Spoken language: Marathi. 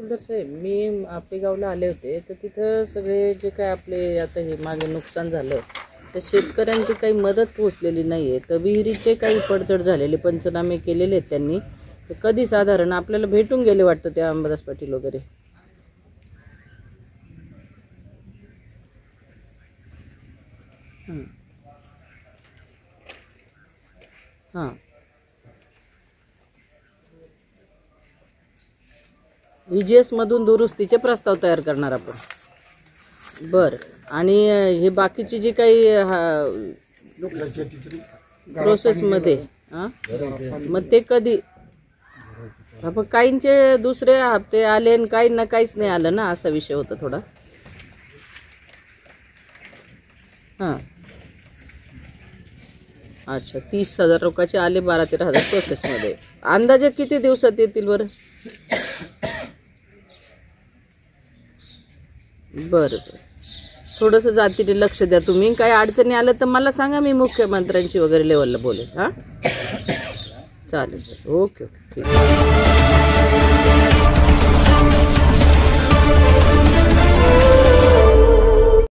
तहसीलदार साहेब, मी आपेगावला आले होते, तर तिथं सगळे जे काय आपले आता हे मागे नुकसान झालं तर शेतकऱ्यांची काही मदत पोहोचलेली नाही आहे. तर विहिरीचे काही पडझड झालेले पंचनामे केलेले आहेत त्यांनी. तर कधी साधारण आपल्याला भेटून गेले वाटतं त्या अंबादास पाटील वगैरे. हां, EGS मधून दुरुस्तीचे प्रस्ताव तयार करणार आपण. बरं. आणि हे बाकीची जी काही प्रोसेसमध्ये मग ते कधी काहींचे दुसरे हप्ते आले आणि काहींना काहीच नाही आलं ना, असा विषय होता थोडा. हां, अच्छा. 30,000 लोकांचे आले, 12-13,000 प्रोसेसमध्ये. अंदाजे किती दिवसात येतील बरं? बरं. थोडंसं जातीने लक्ष द्या तुम्ही. काही अडचणी आल्या तर मला सांगा, मी मुख्यमंत्र्यांची वगैरे लेवलला बोलेल. हां, चालेल. ओके, ठीक आहे.